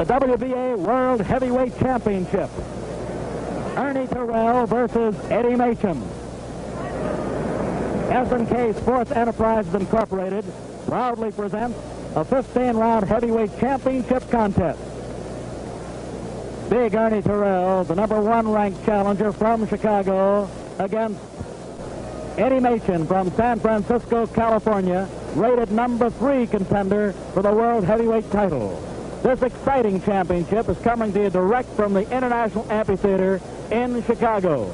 the WBA World Heavyweight Championship. Ernie Terrell versus Eddie Machen. S&K Sports Enterprises Incorporated proudly presents a 15-round heavyweight championship contest. Big Ernie Terrell, the #1 ranked challenger from Chicago, against Eddie Machen from San Francisco, California, rated #3 contender for the world heavyweight title. This exciting championship is coming to you direct from the International Amphitheatre in Chicago.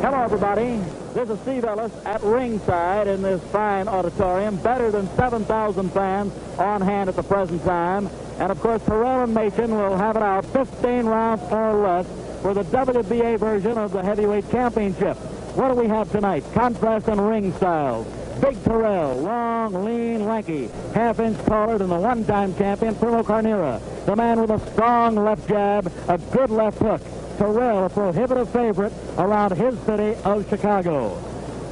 Hello, everybody. This is Steve Ellis at ringside in this fine auditorium. Better than 7,000 fans on hand at the present time. And, of course, Terrell and Machen will have it out 15 rounds or less for the WBA version of the heavyweight championship. What do we have tonight? Contrast in ring styles. Big Terrell, long, lean, lanky, half-inch taller than the one-time champion, Primo Carnera. The man with a strong left jab, a good left hook. Terrell, a prohibitive favorite around his city of Chicago.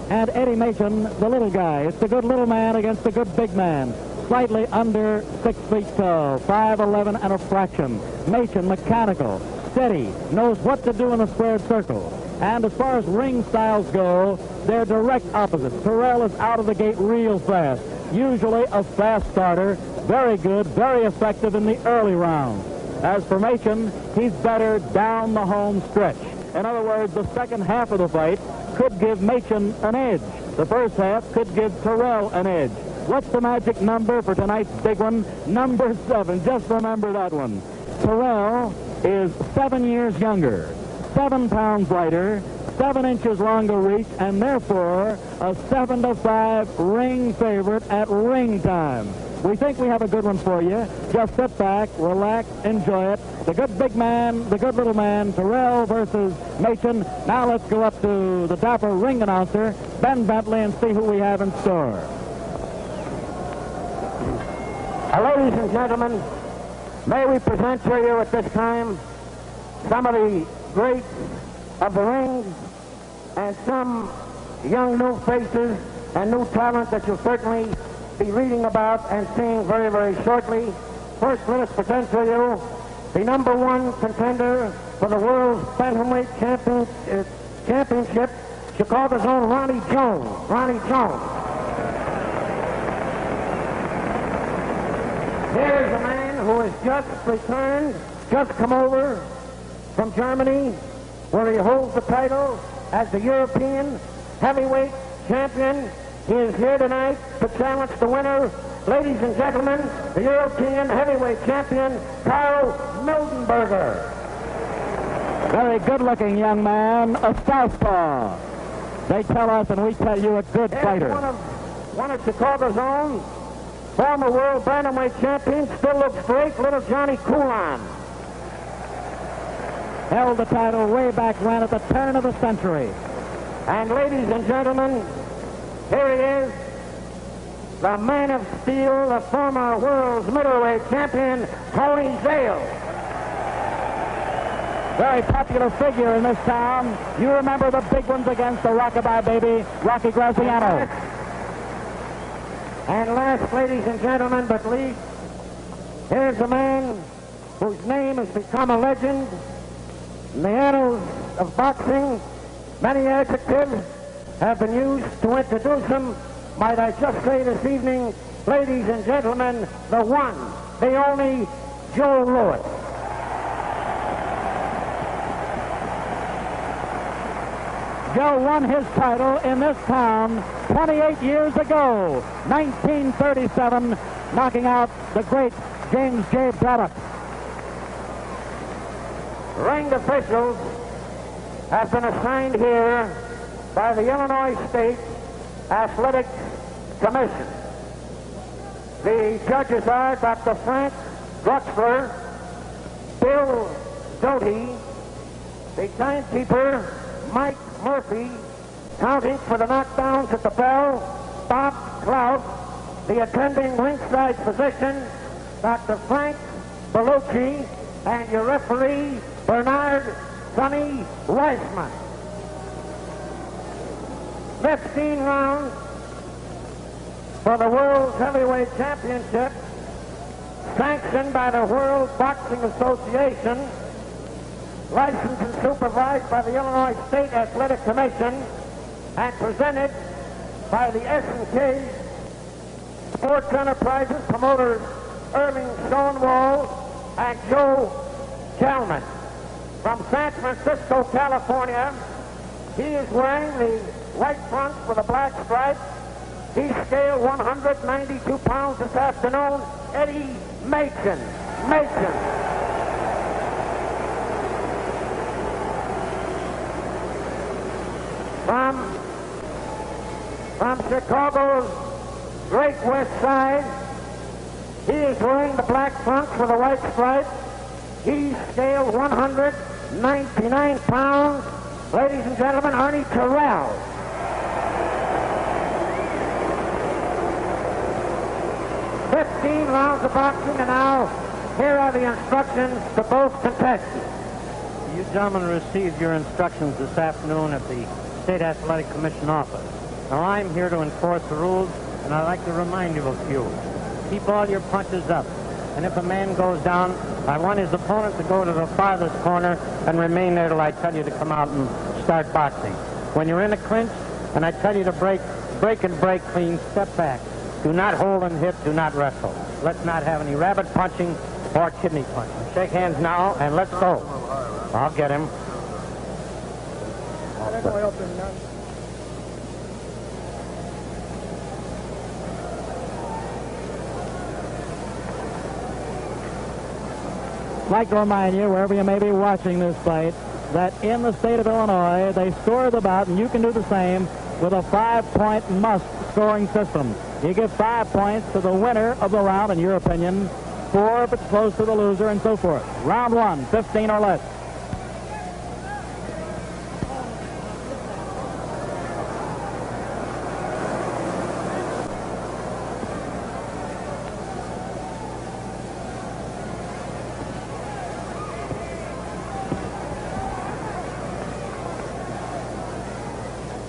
And Eddie Machen, the little guy. It's the good little man against the good big man. Slightly under 6 feet tall, 5'11" and a fraction. Machen, mechanical, steady, knows what to do in a squared circle. And as far as ring styles go, they're direct opposites. Terrell is out of the gate real fast, usually a fast starter, very good, very effective in the early rounds. As for Machen, he's better down the home stretch. In other words, the second half of the fight could give Machen an edge. The first half could give Terrell an edge. What's the magic number for tonight's big one? Number 7. Just remember that one. Terrell is 7 years younger, 7 pounds lighter, 7 inches longer reach, and therefore a 7-5 ring favorite at ring time. We think we have a good one for you. Just sit back, relax, enjoy it. The good big man, the good little man, Terrell versus Machen. Now let's go up to the dapper ring announcer, Ben Bentley, and see who we have in store. Ladies and gentlemen, may we present to you at this time some of the greats of the ring and some young new faces and new talent that you'll certainly be reading about and seeing very, very shortly. First, let us present to you the #1 contender for the World Bantamweight Championship, Chicago's own Ronnie Jones. Ronnie Jones. Here is a man who has just returned, just come over from Germany, where he holds the title as the European heavyweight champion. He is here tonight to challenge the winner. Ladies and gentlemen, the European heavyweight champion, Karl Mildenberger. Very good-looking young man, a southpaw. They tell us, and we tell you, a good fighter. One of Chicago's own, former world bantamweight champion, still looks great, little Johnny Coulon. Held the title way back when at the turn of the century. And ladies and gentlemen, here he is, the man of steel, the former world's middleweight champion, Tony Zale. Very popular figure in this town. You remember the big ones against the Rockabye Baby, Rocky Graziano. And last, ladies and gentlemen, but least, here's a man whose name has become a legend in the annals of boxing. Many adjectives have been used to introduce him. Might I just say this evening, ladies and gentlemen, the one, the only, Joe Louis. Joe won his title in this town 28 years ago, 1937, knocking out the great James J. Braddock. Ring officials have been assigned here by the Illinois State Athletic Commission. The judges are Dr. Frank Duxler, Bill Doty, the timekeeper Mike Murphy, counting for the knockdowns at the bell, Bob Clout, the attending ringside physician, Dr. Frank Bellucci, and your referee, Bernard Sonny Weismann. 15 rounds for the World Heavyweight Championship. sanctioned by the World Boxing Association, licensed and supervised by the Illinois State Athletic Commission, and presented by the S&K Sports Enterprises promoters Irving Stonewall and Joe Gelman. From San Francisco, California, he is wearing the white front with a black stripe. He scaled 192 pounds this afternoon, Eddie Machen. From Chicago's Great West Side, he is wearing the black front with a white stripe. He scaled 199 pounds. Ladies and gentlemen, Ernie Terrell. "15 rounds of boxing, and now here are the instructions to both contestants." You gentlemen received your instructions this afternoon at the State Athletic Commission office. Now I'm here to enforce the rules, and I'd like to remind you of a few. Keep all your punches up, and if a man goes down, I want his opponent to go to the farthest corner and remain there till I tell you to come out and start boxing. When you're in a clinch, and I tell you to break clean, step back. Do not hold and hit, do not wrestle. Let's not have any rabbit punching or kidney punching. Shake hands now, and let's go. I'll get him. I'd like to remind you, wherever you may be watching this fight, that in the state of Illinois, they score the bout, and you can do the same with a 5-point must scoring system. You give 5 points to the winner of the round, in your opinion, 4 if it's close to the loser, and so forth. Round 1, 15 or less.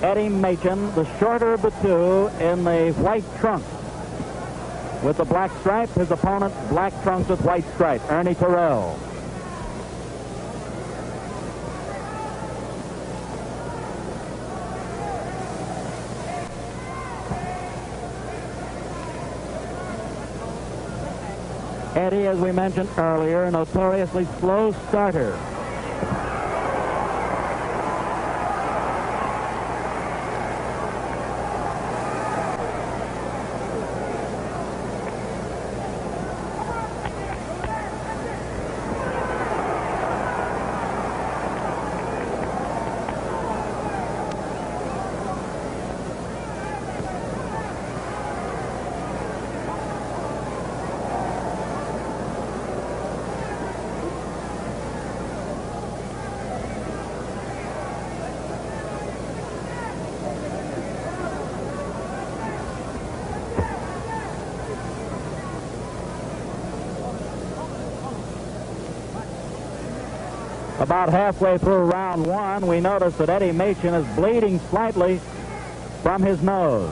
Eddie Machen, the shorter of the two, in the white trunks with the black stripe. His opponent, black trunks with white stripe, Ernie Terrell. Eddie, as we mentioned earlier, a notoriously slow starter. About halfway through round 1, we notice that Eddie Machen is bleeding slightly from his nose.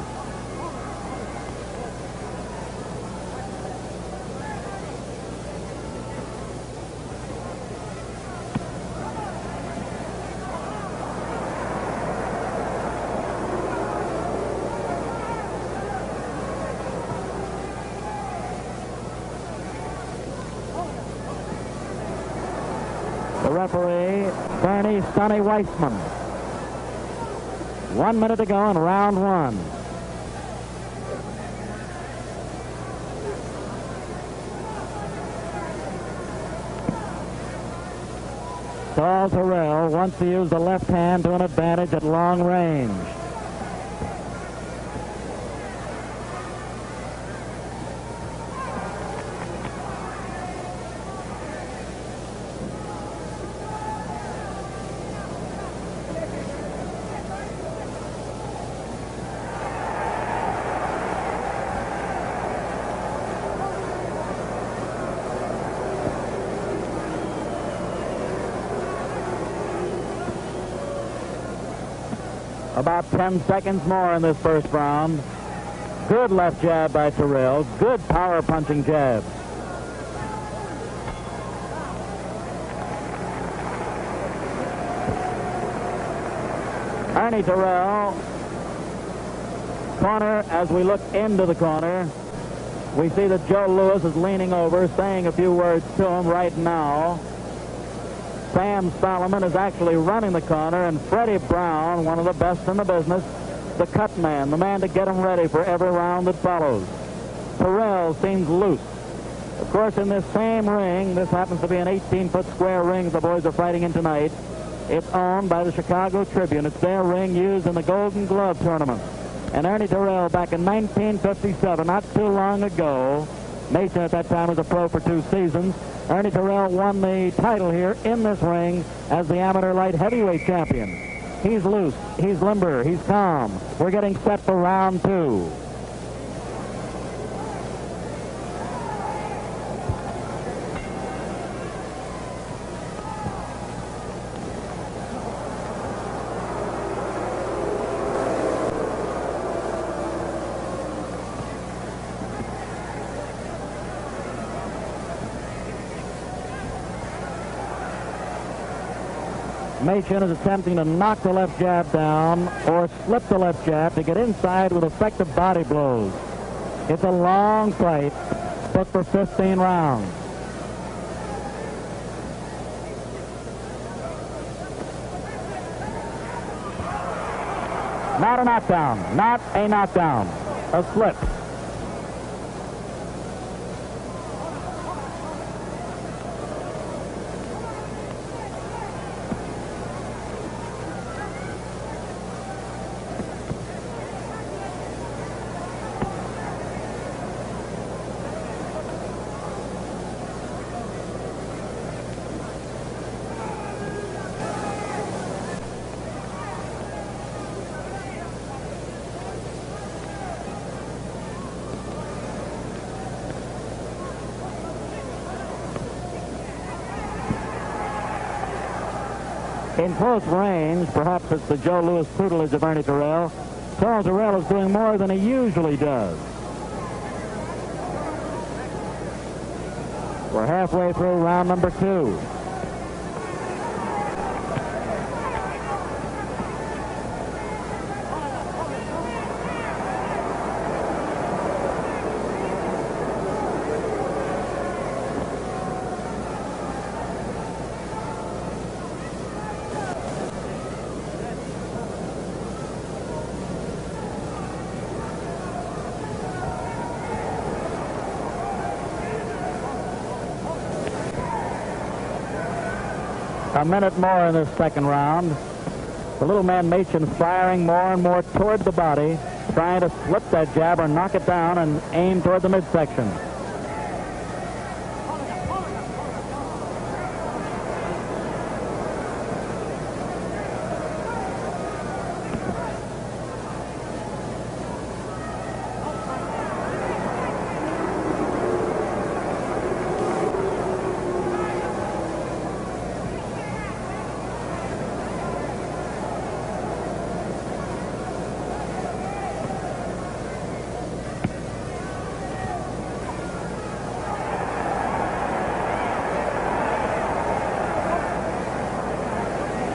Referee, Bernie "Sonny" Weismann. 1 minute to go in round 1. Saul Terrell wants to use the left hand to an advantage at long range. About 10 seconds more in this first round. Good left jab by Terrell. Good power punching jab. Ernie Terrell. Corner, as we look into the corner, we see that Joe Louis is leaning over, saying a few words to him right now. Sam Solomon is actually running the corner, and Freddie Brown, one of the best in the business, the cut man, the man to get him ready for every round that follows. Terrell seems loose. Of course, in this same ring, this happens to be an 18-foot square ring the boys are fighting in tonight. It's owned by the Chicago Tribune. It's their ring used in the Golden Glove tournament. And Ernie Terrell, back in 1957, not too long ago, Machen at that time was a pro for 2 seasons. Ernie Terrell won the title here in this ring as the amateur light heavyweight champion. He's loose, he's limber, he's calm. We're getting set for round 2. Machen is attempting to knock the left jab down or slip the left jab to get inside with effective body blows. It's a long fight, booked for 15 rounds. Not a knockdown, not a knockdown, a slip. In close range, perhaps it's the Joe Louis tutelage of Ernie Terrell. Charles Terrell is doing more than he usually does. We're halfway through round number 2. A minute more in this second round. The little man Machen firing more and more toward the body, trying to slip that jab or knock it down and aim toward the midsection.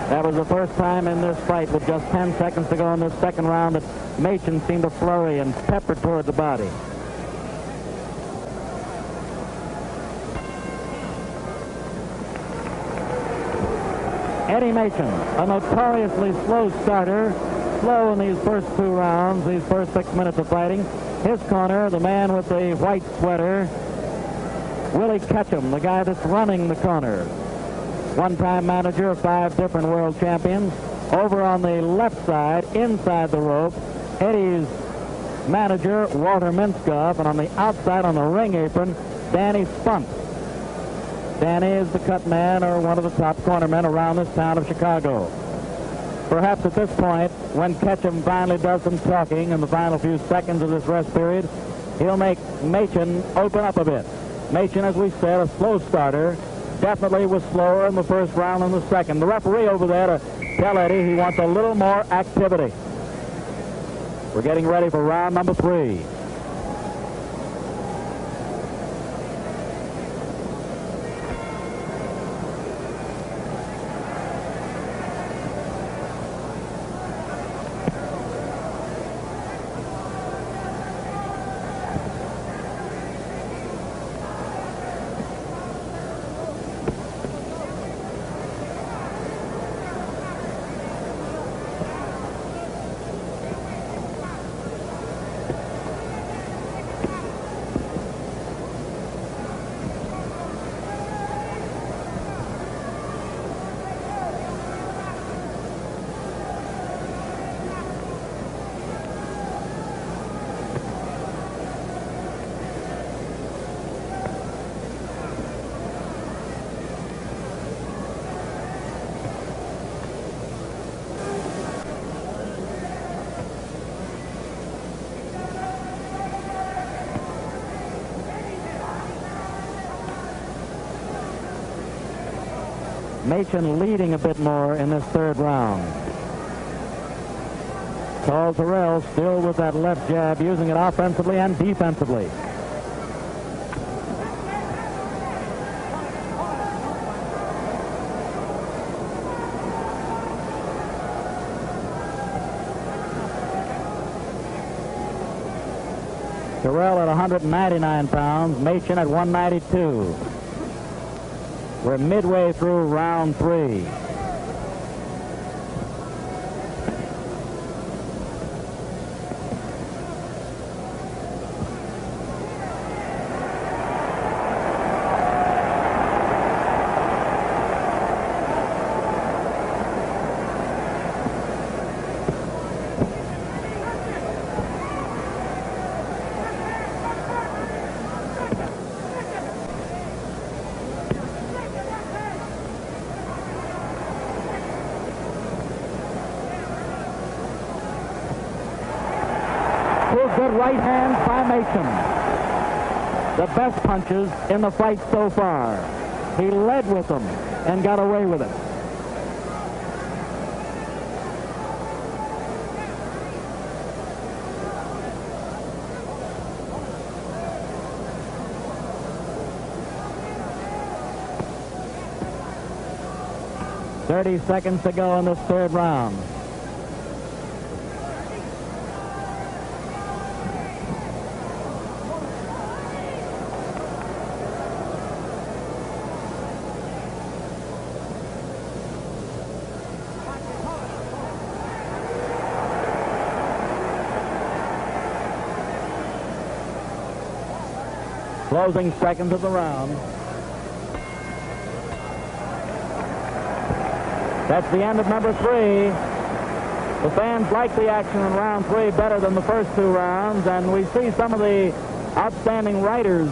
That was the first time in this fight with just 10 seconds to go in this second round that Machen seemed to flurry and pepper toward the body. Eddie Machen, a notoriously slow starter, slow in these first 2 rounds, these first 6 minutes of fighting. His corner, the man with the white sweater, Willie Ketchum, the guy that's running the corner. One-time manager of 5 different world champions. Over on the left side, inside the rope, Eddie's manager, Walter Minskoff, and on the outside on the ring apron, Danny Spunt. Danny is the cut man or one of the top cornermen around this town of Chicago. Perhaps at this point, when Ketchum finally does some talking in the final few seconds of this rest period, he'll make Machen open up a bit. Machen, as we said, a slow starter, definitely was slower in the first round than the second. The referee over there to tell Eddie he wants a little more activity. We're getting ready for round number 3. Machen leading a bit more in this third round. Tall Terrell still with that left jab, using it offensively and defensively. Terrell at 199 pounds, Machen at 192. We're midway through round 3. Good right hands by Machen. The best punches in the fight so far. He led with them and got away with it. .30 seconds to go in this third round. Closing seconds of the round. That's the end of number 3. The fans like the action in round 3 better than the first 2 rounds, and we see some of the outstanding writers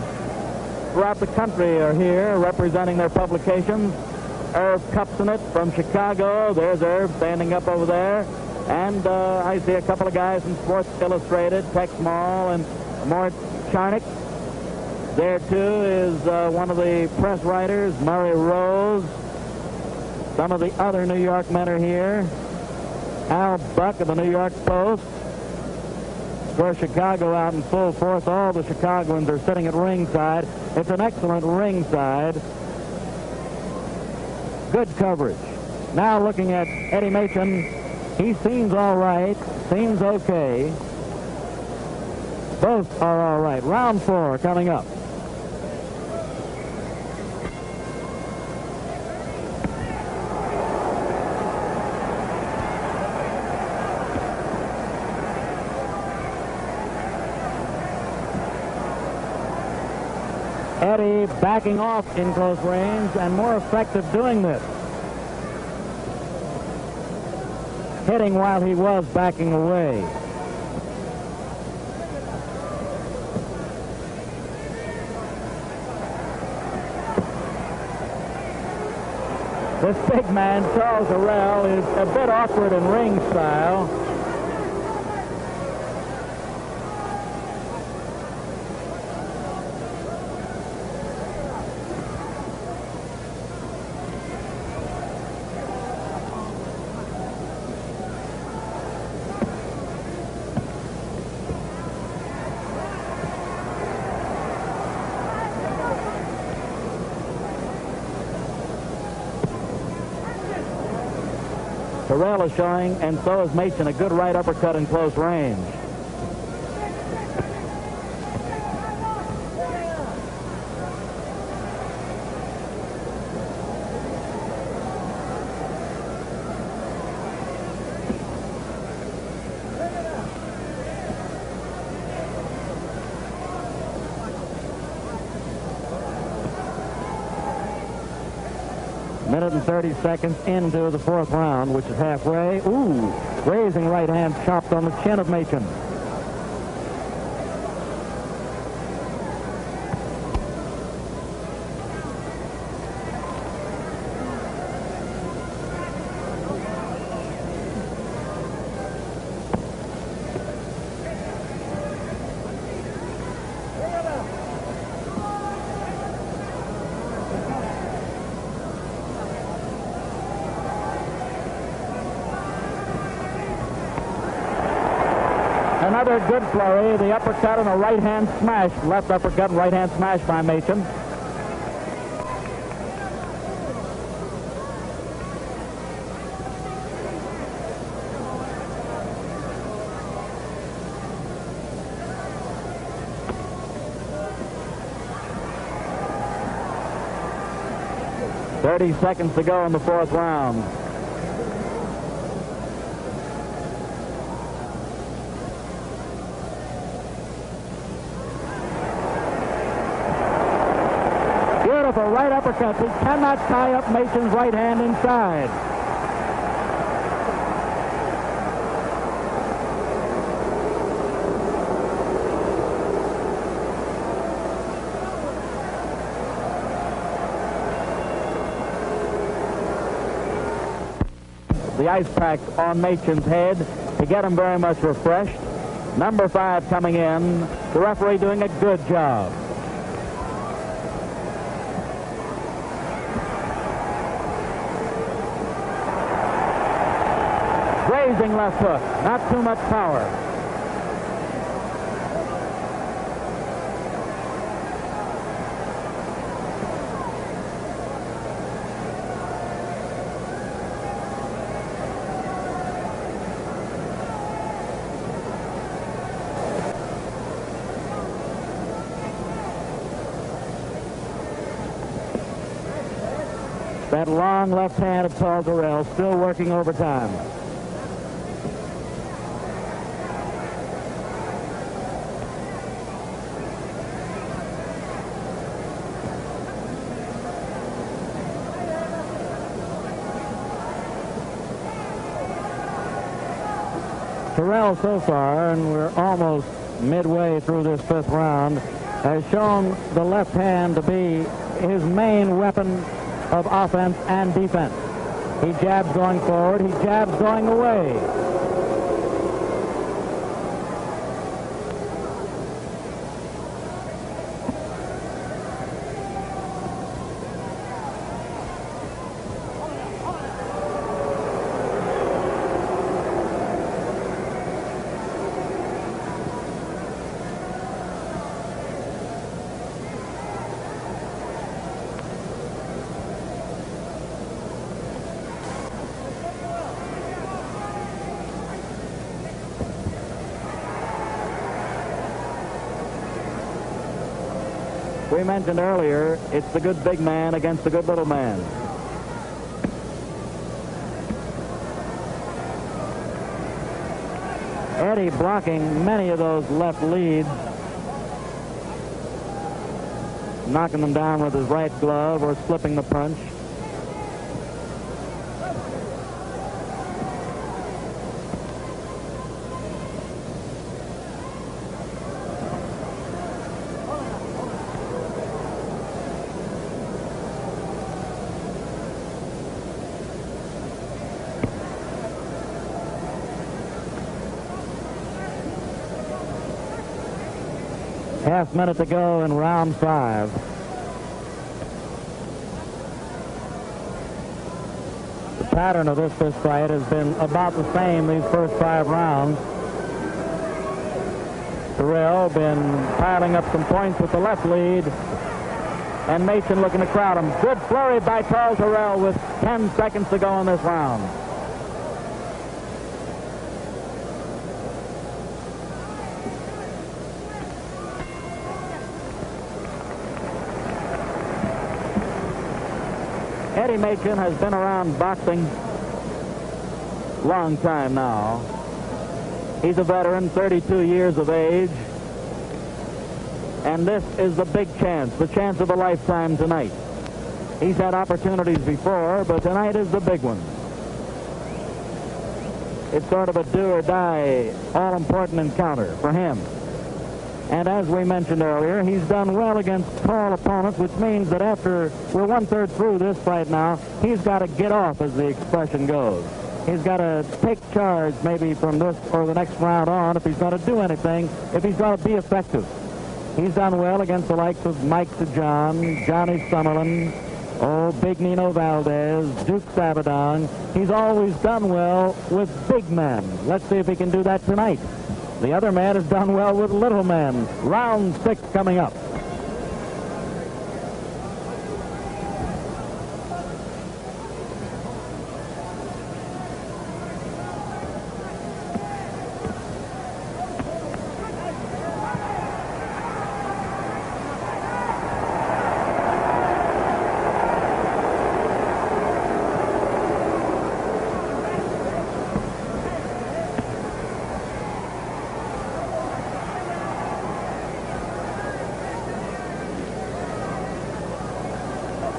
throughout the country are here representing their publications. Irv Kupcinet from Chicago. There's Irv standing up over there. And I see a couple of guys from Sports Illustrated, Tex Mall and Mort Charnick. There, too, is one of the press writers, Murray Rose. Some of the other New York men are here. Al Buck of the New York Post. Of course, Chicago out in full force. All the Chicagoans are sitting at ringside. It's an excellent ringside. Good coverage. Now looking at Eddie Machen. He seems all right. Seems okay. Both are all right. Round 4 coming up. Eddie backing off in close range and more effective doing this. Hitting while he was backing away. This big man, Charles Terrell, is a bit awkward in ring style. Terrell is showing, and so is Machen, a good right uppercut in close range. Minute and 30 seconds into the 4th round, which is halfway. Ooh, raising right hand chopped on the chin of Machen. Another good flurry, the uppercut and a right-hand smash. Left uppercut and right-hand smash by Machen. .30 seconds to go in the fourth round. Beautiful right uppercut. He cannot tie up Machen's right hand inside. The ice pack on Machen's head to get him very much refreshed. Number 5 coming in. The referee doing a good job. Grazing left hook. Not too much power. That long left hand of Paul Terrell still working overtime. Terrell so far, and we're almost midway through this fifth round, has shown the left hand to be his main weapon of offense and defense. He jabs going forward, he jabs going away. We mentioned earlier, it's the good big man against the good little man. Eddie blocking many of those left leads, knocking them down with his right glove or slipping the punch. Half minute to go in round 5. The pattern of this fist fight has been about the same these first 5 rounds. Terrell been piling up some points with the left lead, and Machen looking to crowd him. Good flurry by Paul Terrell with 10 seconds to go in this round. Eddie Machen has been around boxing a long time now. He's a veteran, 32 years of age. And this is the big chance, the chance of a lifetime tonight. He's had opportunities before, but tonight is the big one. It's sort of a do-or-die, all-important encounter for him. And as we mentioned earlier, he's done well against tall opponents, which means that after we're 1/3 through this fight now, he's got to get off, as the expression goes. He's got to take charge maybe from this or the next round on if he's going to do anything, if he's going to be effective. He's done well against the likes of Mike John, Johnny Summerlin, Big Nino Valdez, Duke Sabadon. He's always done well with big men. Let's see if he can do that tonight. The other man has done well with little men. Round 6 coming up.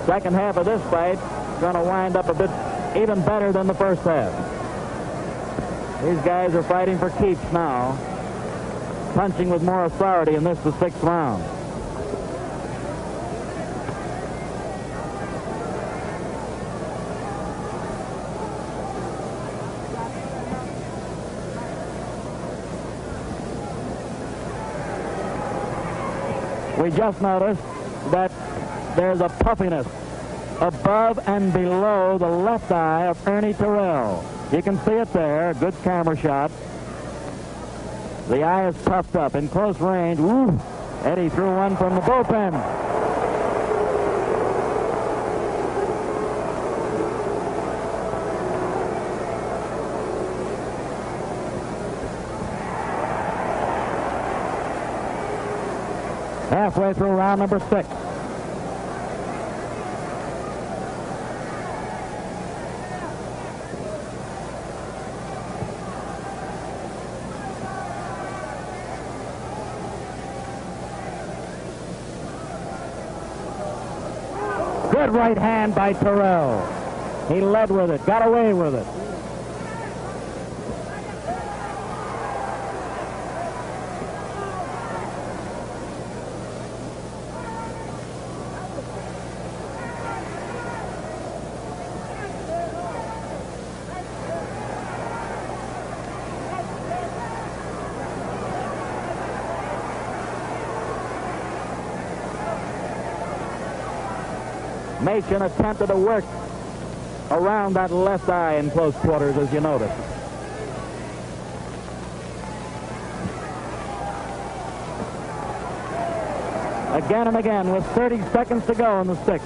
Second half of this fight going to wind up a bit even better than the first half. These guys are fighting for keeps now, punching with more authority in this, the 6th round. We just noticed that there's a puffiness above and below the left eye of Ernie Terrell. You can see it there. Good camera shot. The eye is puffed up in close range. Woo! Eddie threw one from the bullpen. Halfway through round number 6. Good right hand by Terrell. He led with it, got away with it. Machen attempted to work around that left eye in close quarters, as you notice. Again and again with 30 seconds to go in the 6th.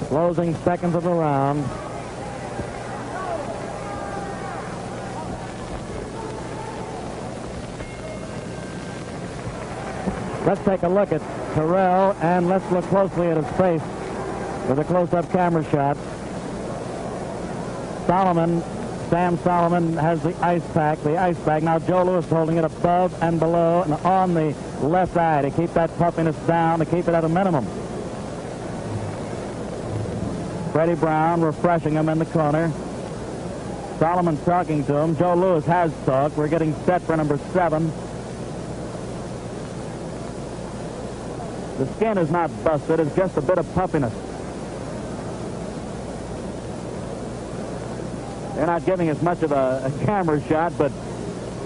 Closing seconds of the round. Let's take a look at Terrell, and let's look closely at his face with a close-up camera shot. Sam Solomon has the ice pack. Now Joe Louis holding it above and below and on the left eye to keep that puffiness down, to keep it at a minimum. Freddie Brown refreshing him in the corner. Solomon's talking to him. Joe Louis has talked. We're getting set for number 7. The skin is not busted. It's just a bit of puffiness. They're not giving us much of a camera shot, but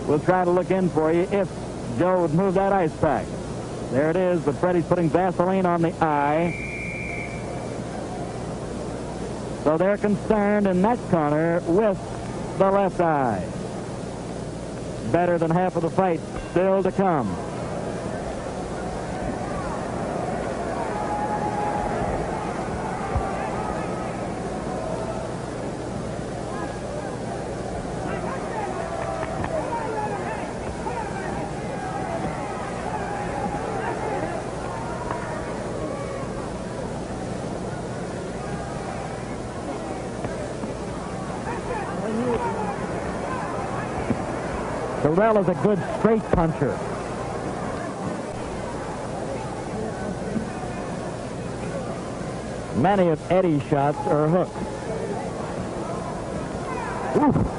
we'll try to look in for you if Joe would move that ice pack. There it is, but Freddie's putting Vaseline on the eye. So they're concerned in that corner with the left eye. Better than half of the fight still to come. Terrell is a good straight puncher. Many of Eddie's shots are hooks. Oof.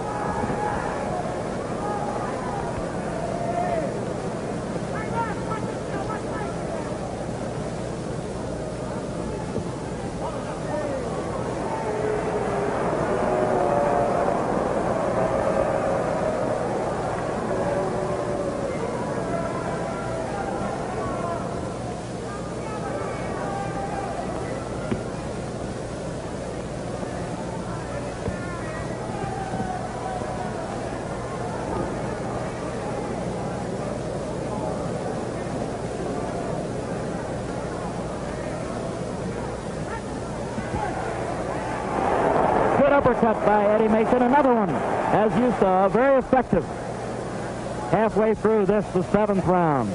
uppercut by Eddie Machen. Another one, as you saw, very effective. Halfway through this, the 7th round.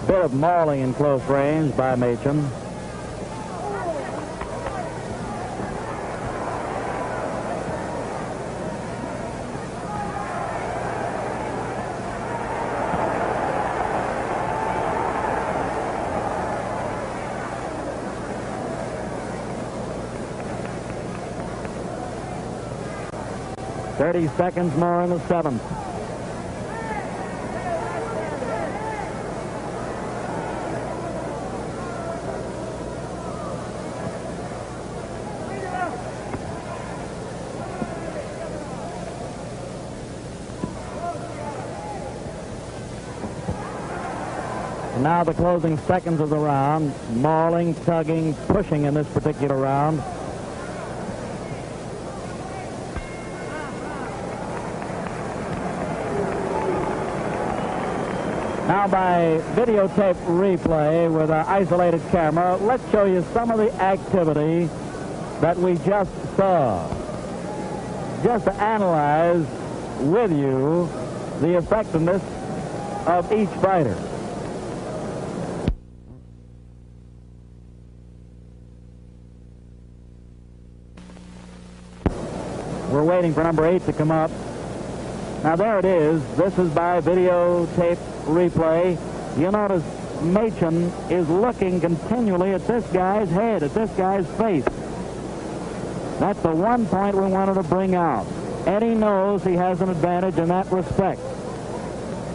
Bit of mauling in close range by Machen. Thirty seconds more in the 7th. Now the closing seconds of the round. Mauling, tugging, pushing in this particular round. Now by videotape replay with an isolated camera, let's show you some of the activity that we just saw. Just to analyze with you the effectiveness of each fighter. We're waiting for number 8 to come up. Now there it is. This is by videotape replay. You notice Machen is looking continually at this guy's head, at this guy's face. That's the one point we wanted to bring out. Eddie knows he has an advantage in that respect.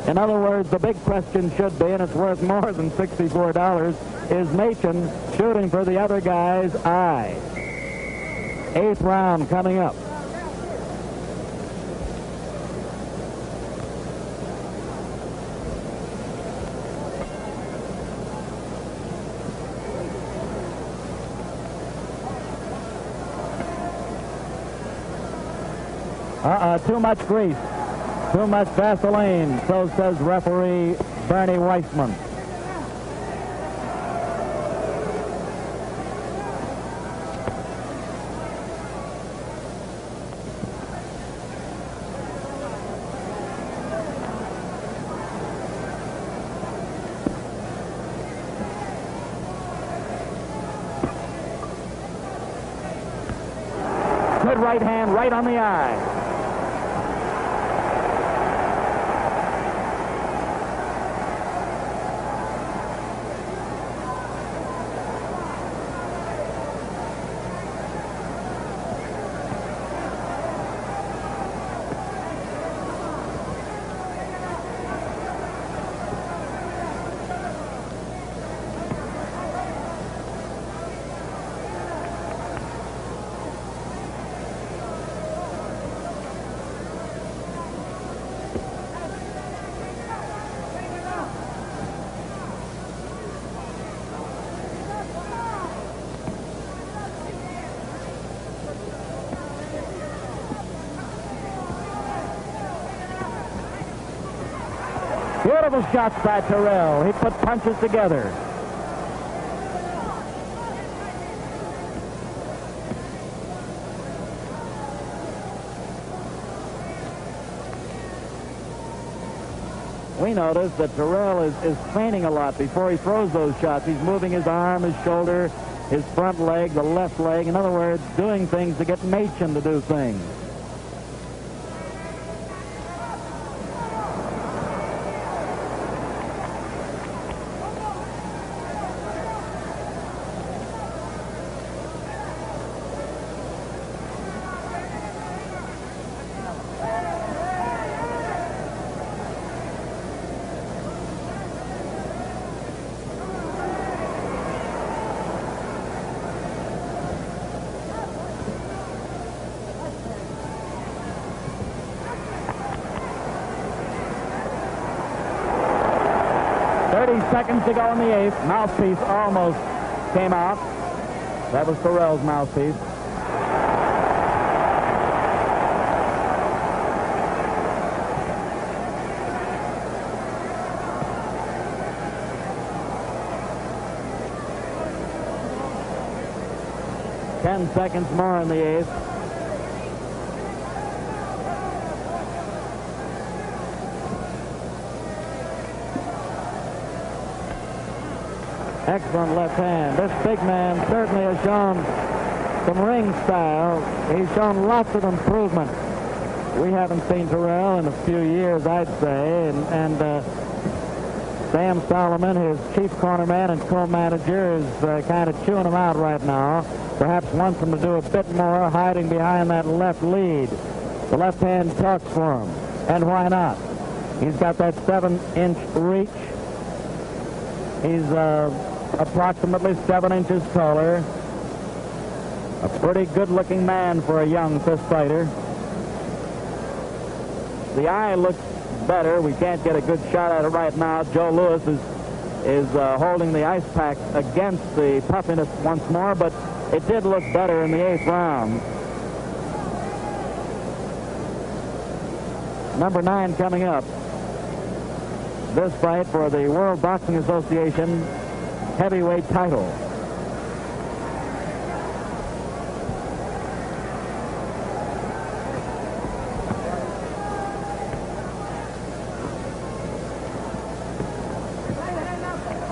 In other words, the big question should be, and it's worth more than $64, is Machen shooting for the other guy's eye? 8th round coming up. Too much grease, too much Vaseline, so says referee Bernie Weismann. Good right hand, right on the eye. Beautiful shots by Terrell. He put punches together. We noticed that Terrell is feigning a lot before he throws those shots. He's moving his arm, his shoulder, his front leg, the left leg. In other words, doing things to get Machen to do things. 30 seconds to go in the 8th. Mouthpiece almost came out. That was Terrell's mouthpiece. Ten seconds more in the 8th. Excellent left hand. This big man certainly has shown some ring style. He's shown lots of improvement. We haven't seen Terrell in a few years, I'd say. And Sam Solomon, his chief cornerman and co-manager, is kind of chewing him out right now. Perhaps wants him to do a bit more, hiding behind that left lead. The left hand talks for him. And why not? He's got that 7-inch reach. He's approximately 7 inches taller. A pretty good-looking man for a young fist fighter. The eye looks better. We can't get a good shot at it right now. Joe Louis is holding the ice pack against the puffiness once more, but it did look better in the 8th round. Number 9 coming up. This fight for the World Boxing Association heavyweight title.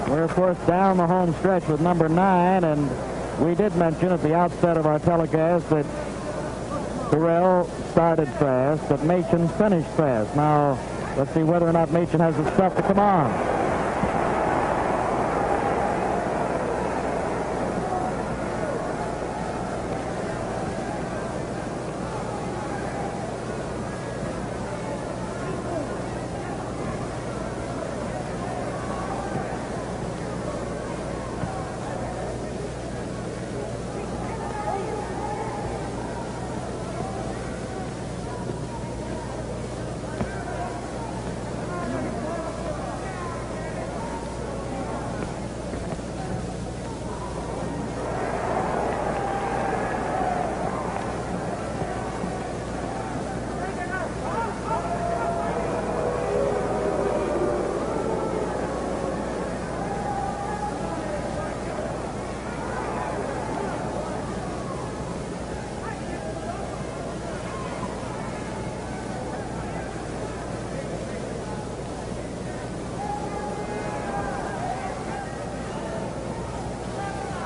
We're, of course, down the home stretch with number 9, and we did mention at the outset of our telecast that Terrell started fast, but Machen finished fast. Now, let's see whether or not Machen has the stuff to come on.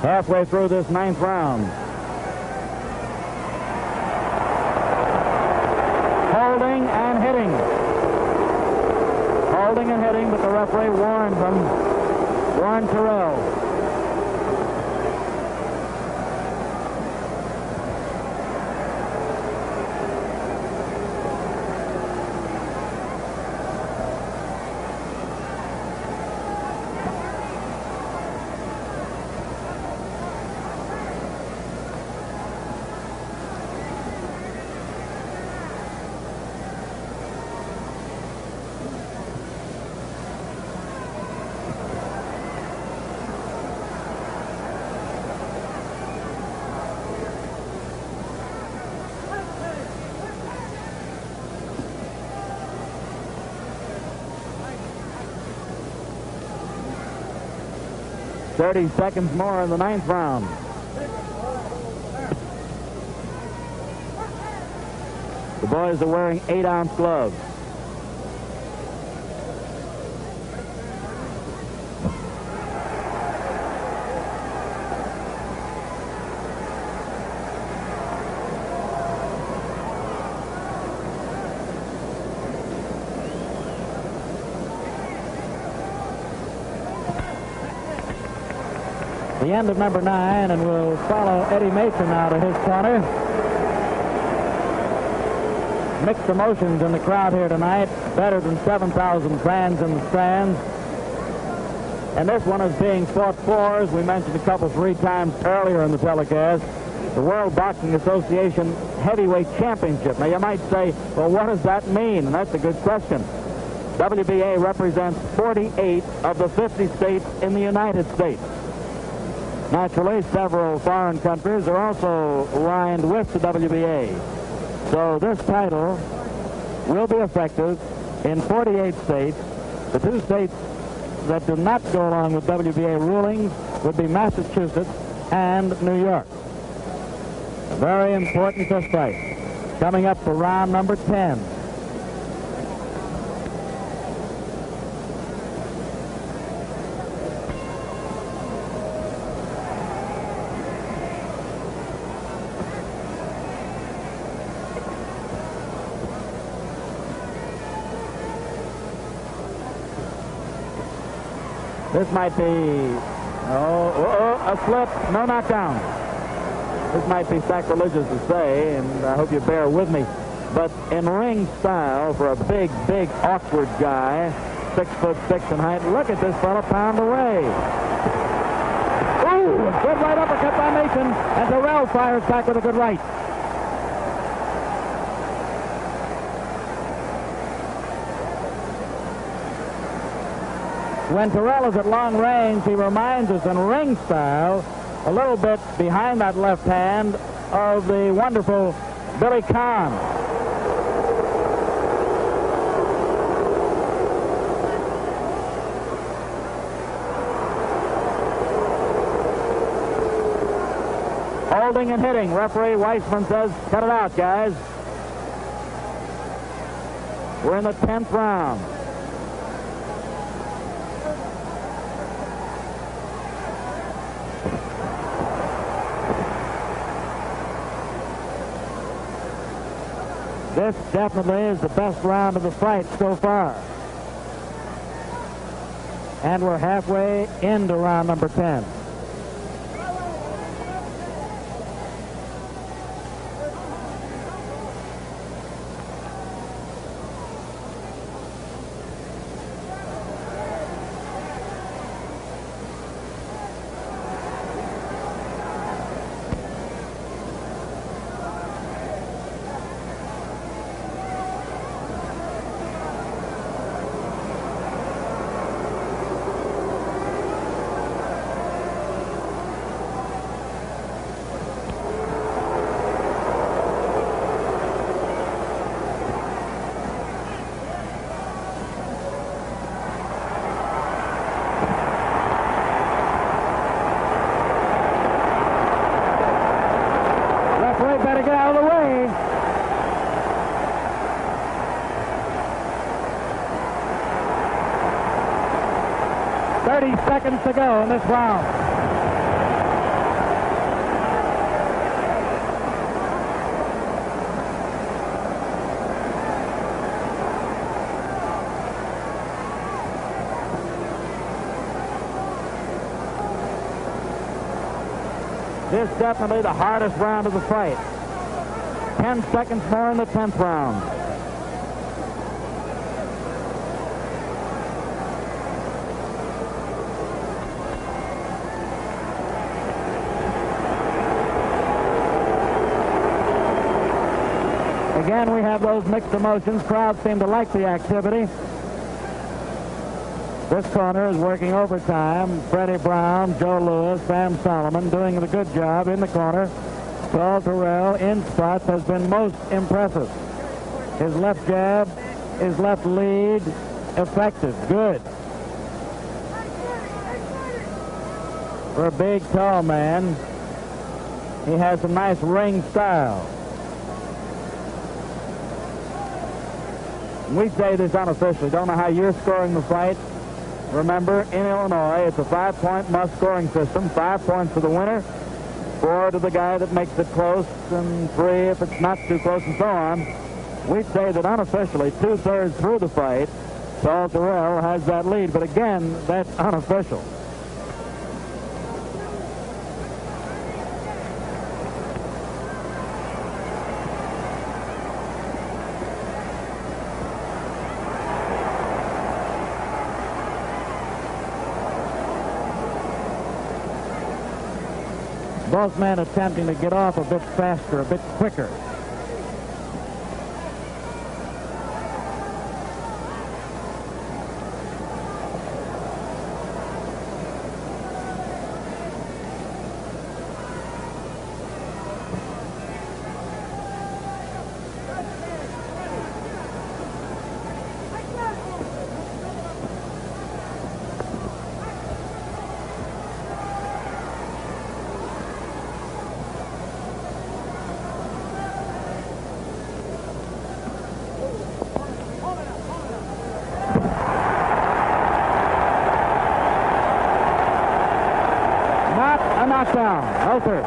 Halfway through this 9th round. Holding and hitting. Holding and hitting, but the referee warned Terrell. .30 seconds more in the 9th round. The boys are wearing 8-ounce gloves. The end of number 9, and we'll follow Eddie Machen out of his corner. Mixed emotions in the crowd here tonight. Better than 7,000 fans in the stands. And this one is being fought for, as we mentioned a couple, 3 times earlier in the telecast, the World Boxing Association Heavyweight Championship. Now, you might say, well, what does that mean? And that's a good question. WBA represents 48 of the 50 states in the United States. Naturally, several foreign countries are also lined with the WBA. So this title will be effective in 48 states. The 2 states that do not go along with WBA rulings would be Massachusetts and New York. A very important fist fight coming up for round number 10. This might be, a slip, no knockdown. This might be sacrilegious to say, and I hope you bear with me. But in ring style, for a big, awkward guy, 6'6" in height, look at this fellow pound away. Ooh, good right uppercut by Machen, and Terrell fires back with a good right. When Terrell is at long range, he reminds us in ring style a little bit behind that left hand of the wonderful Billy Conn. Holding and hitting. Referee Weismann says, cut it out, guys. We're in the 10th round. This definitely is the best round of the fight so far. And we're halfway into round number 10. Better get out of the way. Seconds to go in this round. This is definitely the hardest round of the fight. 10 seconds more in the 10th round. Again, we have those mixed emotions. Crowds seem to like the activity. This corner is working overtime. Freddie Brown, Joe Lewis, Sam Solomon doing a good job in the corner. Tall Terrell in spots has been most impressive. His left jab, his left lead, effective, good. For a big, tall man, he has a nice ring style. We say this unofficially. Don't know how you're scoring the fight. Remember, in Illinois, it's a 5-point must-scoring system. 5 points for the winner, 4 to the guy that makes it close, and 3 if it's not too close, and so on. We say that unofficially, 2/3 through the fight, Tall Terrell has that lead. But again, that's unofficial. Both men attempting to get off a bit faster, a bit quicker. down. No, sir.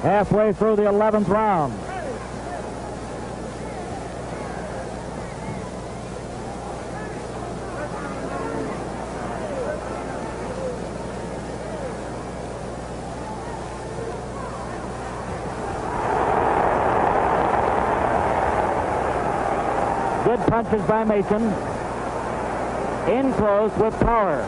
Halfway through the 11th round. Good punches by Machen. In close with power.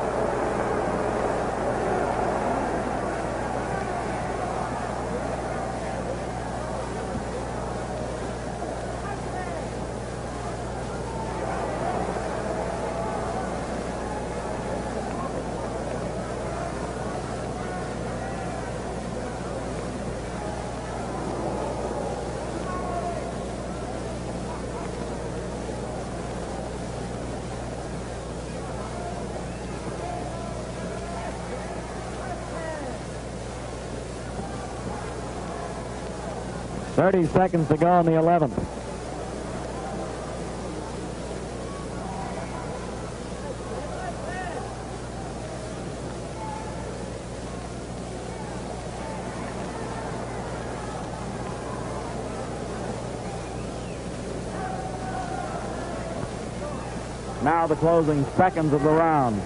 Thirty seconds to go in the 11th. Now the closing seconds of the round.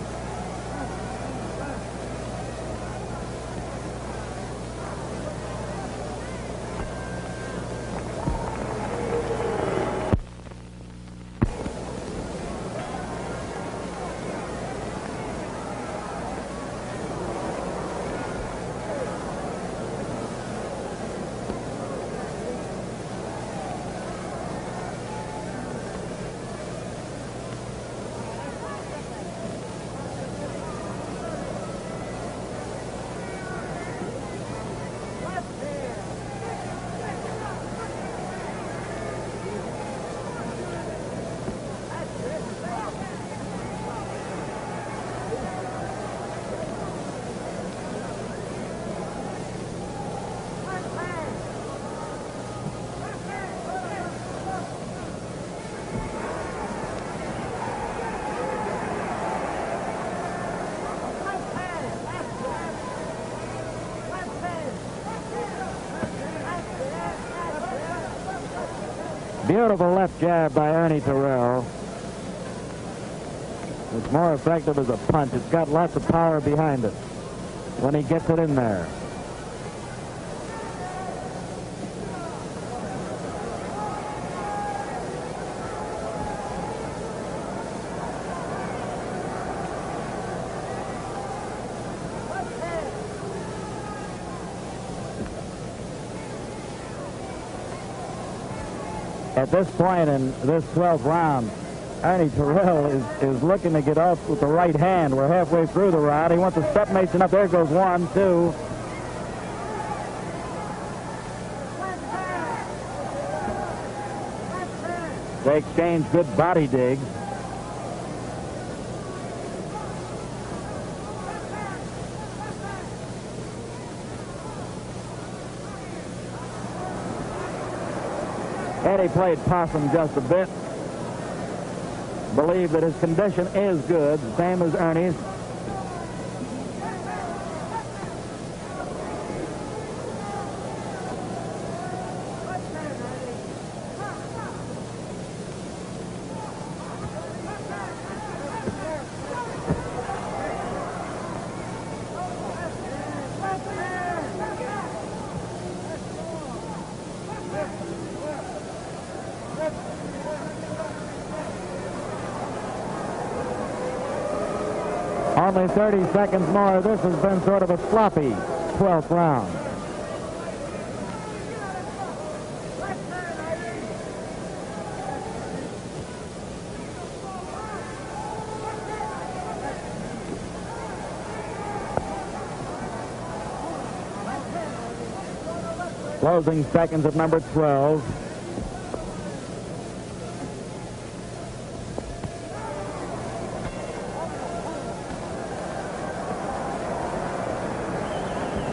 Beautiful left jab by Ernie Terrell. It's more effective as a punch. It's got lots of power behind it when he gets it in there. At this point in this 12th round, Ernie Terrell is looking to get off with the right hand. We're halfway through the round. He wants to step Machen up. There goes 1, 2. They exchange good body digs. Eddie played possum just a bit. Believe that his condition is good, same as Ernie's. Only 30 seconds more. This has been sort of a sloppy 12th round. Closing seconds at number 12.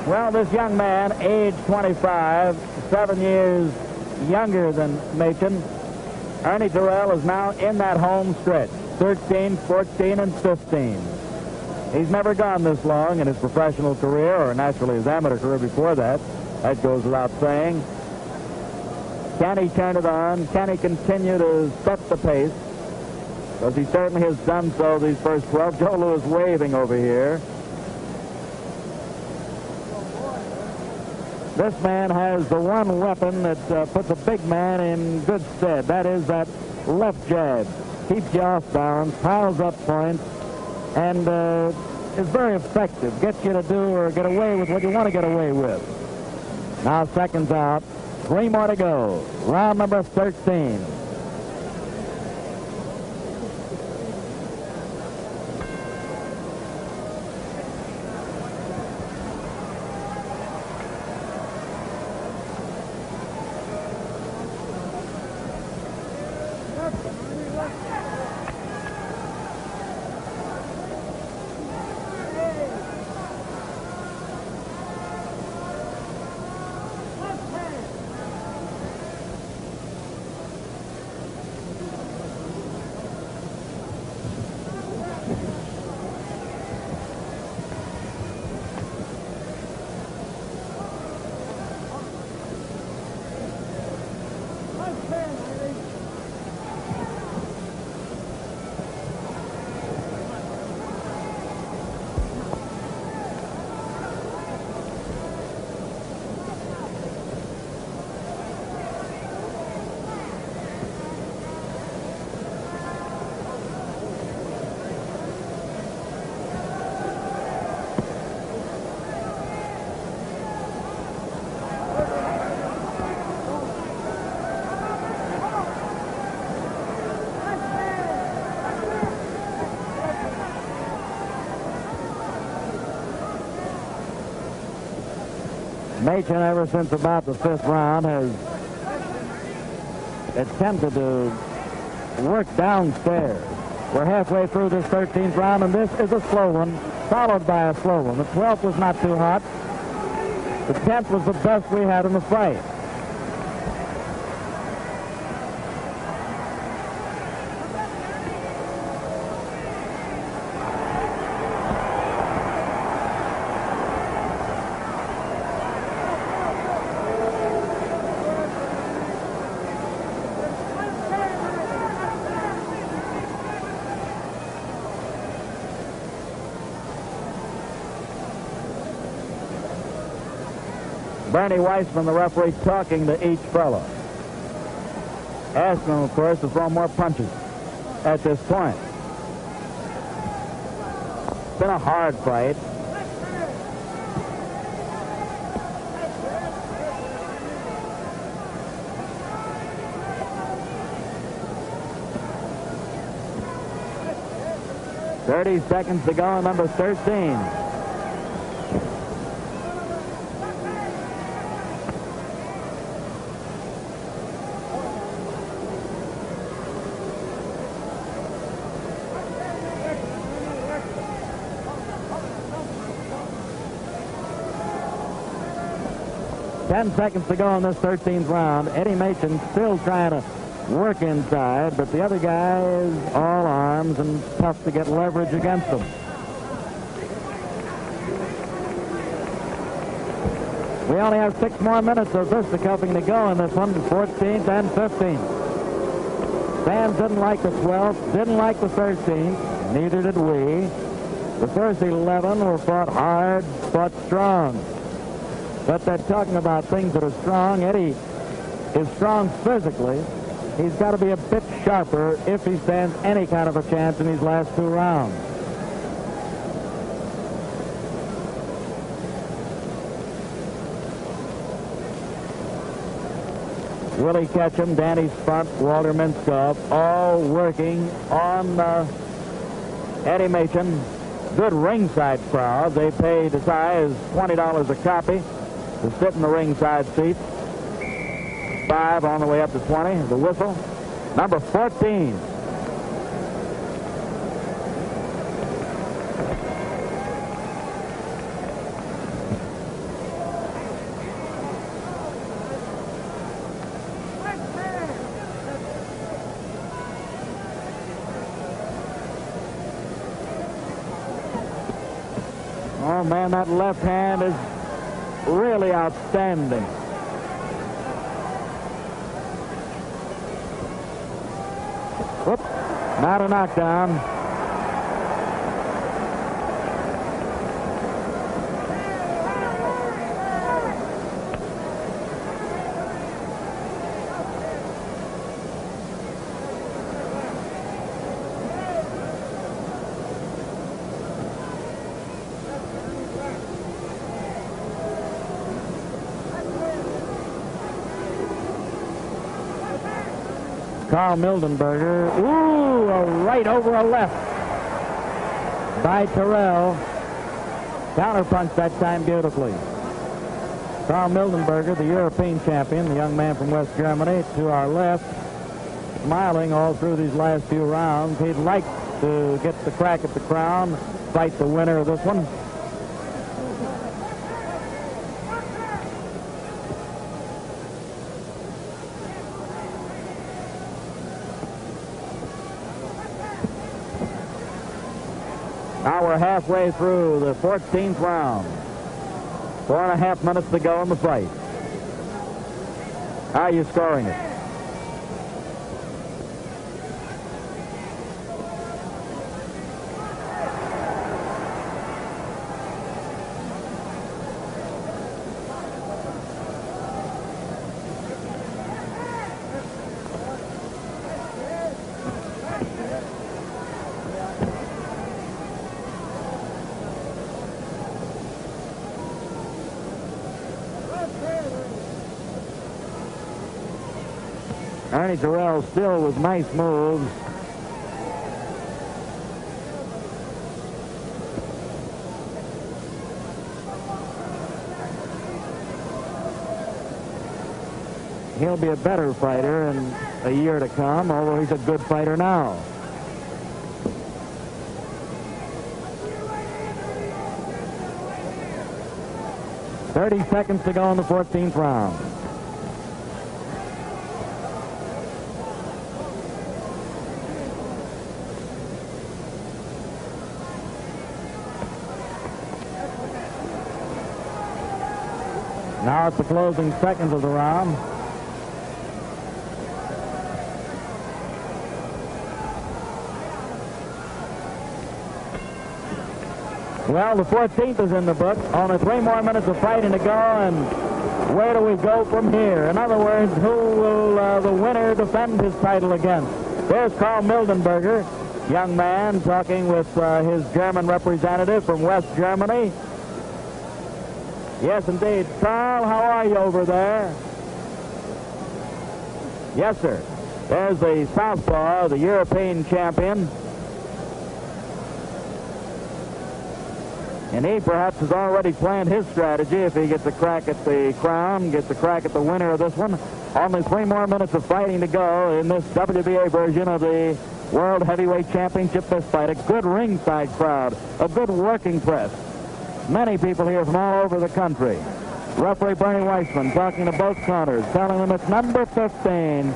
Well, this young man, age 25, 7 years younger than Machen, Ernie Terrell, is now in that home stretch, 13, 14, and 15. He's never gone this long in his professional career, or naturally his amateur career before that. That goes without saying. Can he turn it on? Can he continue to set the pace? Because he certainly has done so these first 12. Joe Louis waving over here. This man has the one weapon that puts a big man in good stead. That is that left jab. Keeps you off balance, piles up points, and is very effective. Gets you to do or get away with what you want to get away with. Now seconds out. 3 more to go. Round number 13. Machen, ever since about the 5th round, has attempted to work downstairs. We're halfway through this 13th round, and this is a slow one, followed by a slow one. The 12th was not too hot. The 10th was the best we had in the fight. Bernie Weismann, the referee, talking to each fellow. Asking them, of course, to throw more punches at this point. It's been a hard fight. .30 seconds to go, number 13. Ten seconds to go in this 13th round. Eddie Machen still trying to work inside, but the other guy is all arms and tough to get leverage against him. We only have 6 more minutes of fisticuffing to go in this one, the 14th and 15th. Fans didn't like the 12th, didn't like the 13th, neither did we. The first 11 were fought hard, fought strong. But they're talking about things that are strong. Eddie is strong physically. He's got to be a bit sharper if he stands any kind of a chance in these last 2 rounds. Willie Ketchum, Danny Spunt, Walter Minskoff, all working on Eddie Machen. Good ringside crowd. They paid as high as $20 a copy to sit in the ringside seats. 5 on the way up to 20. The whistle. Number 14. Oh, man, that left hand is really outstanding. Whoop, not a knockdown. Carl Mildenberger. Ooh, a right over a left by Terrell. Counterpunch that time beautifully. Carl Mildenberger, the European champion, the young man from West Germany, to our left, smiling all through these last few rounds. He'd like to get the crack at the crown, fight the winner of this one. Now we're halfway through the 14th round. 4.5 minutes to go in the fight. How are you scoring it? Ernie Terrell still with nice moves. He'll be a better fighter in a year to come, although he's a good fighter now. "30 seconds to go in the 14th round. Now it's the closing seconds of the round. Well, the 14th is in the book. Only 3 more minutes of fighting to go, and where do we go from here? In other words, who will the winner defend his title against? There's Carl Mildenberger, young man, talking with his German representative from West Germany. Yes, indeed. Carl, how are you over there? Yes, sir. There's the southpaw, the European champion. And he perhaps has already planned his strategy if he gets a crack at the crown, gets a crack at the winner of this one. Only 3 more minutes of fighting to go in this WBA version of the World Heavyweight Championship fist fight. A good ringside crowd, a good working press. Many people here from all over the country. Referee Bernie Weismann talking to both corners, telling them it's number 15.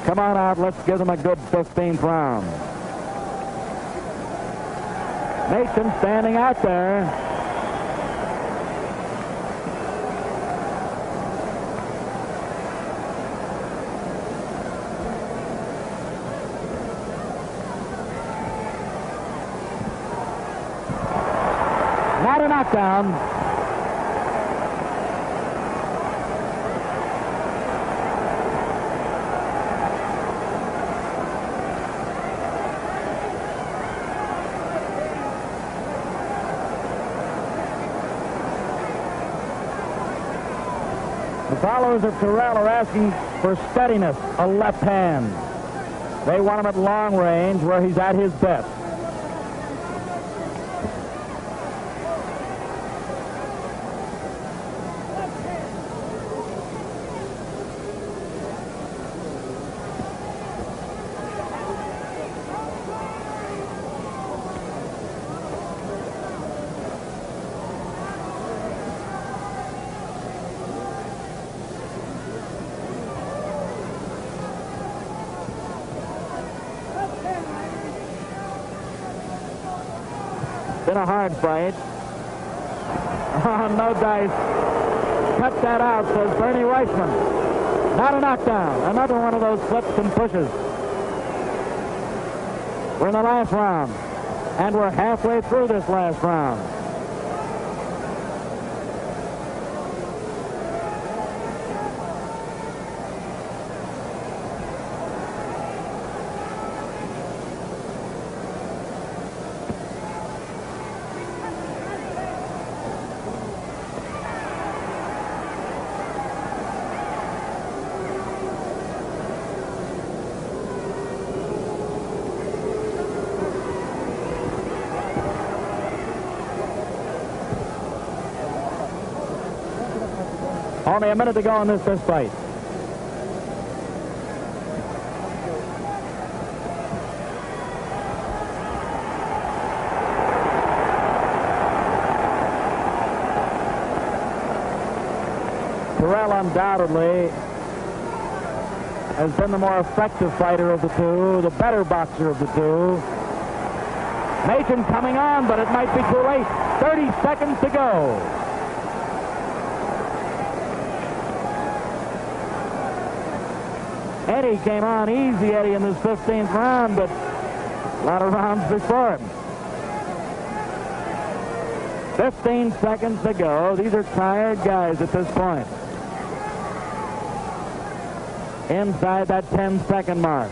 Come on out, let's give them a good 15th round. Machen standing out there. Not a knockdown. The followers of Terrell are asking for steadiness, a left hand. They want him at long range where he's at his best. Been a hard fight. Oh, no dice. Cut that out, says Ernie Weismann. Not a knockdown. Another one of those flips and pushes. We're in the last round, and we're halfway through this last round. Only a minute to go in this fifth fight. Terrell undoubtedly has been the more effective fighter of the two, the better boxer of the two. Machen coming on, but it might be too late. 30 seconds to go. Eddie came on easy, Eddie, in this 15th round, but a lot of rounds before him. 15 seconds to go. These are tired guys at this point. Inside that 10-second mark.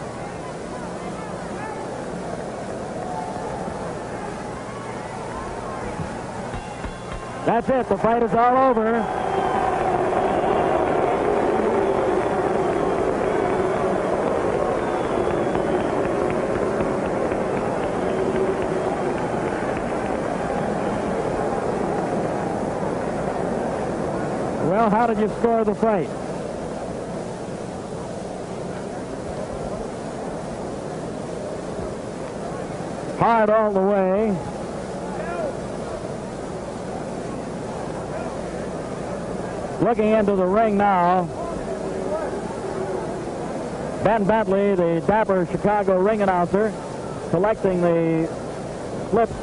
That's it. The fight is all over. Well, how did you score the fight? Hard all the way. Looking into the ring now, Ben Bentley, the dapper Chicago ring announcer, selecting the slips,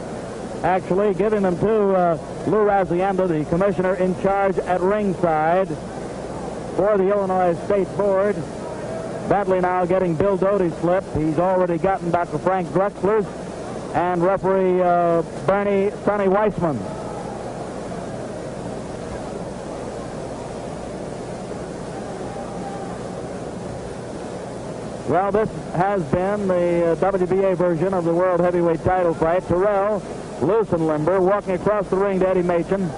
actually giving them to Lou Razienda, the commissioner in charge at ringside for the Illinois State Board. Bentley now getting Bill Doty's slip. He's already gotten Dr. Frank Duxler's and referee Sonny Weismann. Well, this has been the WBA version of the World Heavyweight title fight. Terrell, loose and limber, walking across the ring to Eddie Machen,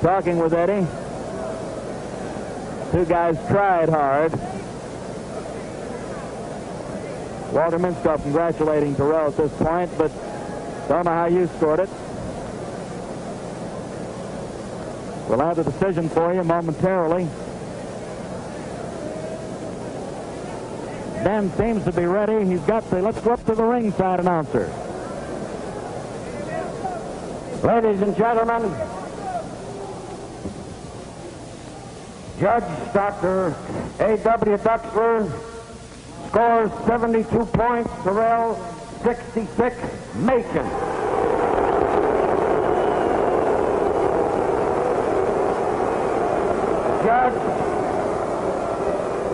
talking with Eddie. Two guys tried hard. Walter Minskoff congratulating Terrell at this point, but don't know how you scored it. We'll have the decision for you momentarily. Ben seems to be ready. He's got the, let's go up to the ringside announcer. Ladies and gentlemen, Judge Dr. A.W. Duxler scores 72 points, Terrell 66, Machen.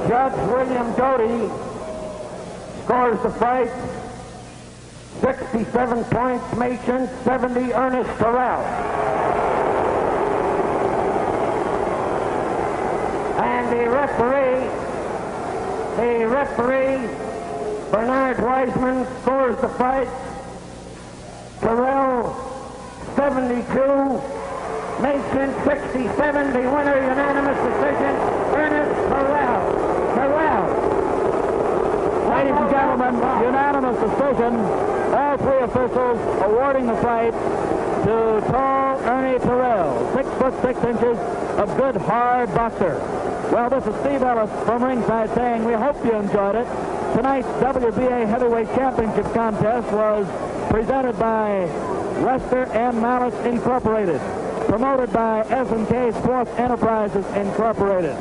Judge William Doty scores the fight 67 points, Machen, 70, Ernest Terrell. And the referee, Bernard Weismann, scores the fight Terrell 72, Machen 67, the winner, unanimous decision, Ernest Terrell. Ladies and gentlemen, unanimous decision. All three officials awarding the fight to tall Ernie Terrell, 6 foot 6 inches, a good hard boxer. Well, this is Steve Ellis from ringside saying we hope you enjoyed it. Tonight's WBA Heavyweight Championship contest was presented by Lester and Malice Incorporated, promoted by S&K Sports Enterprises Incorporated.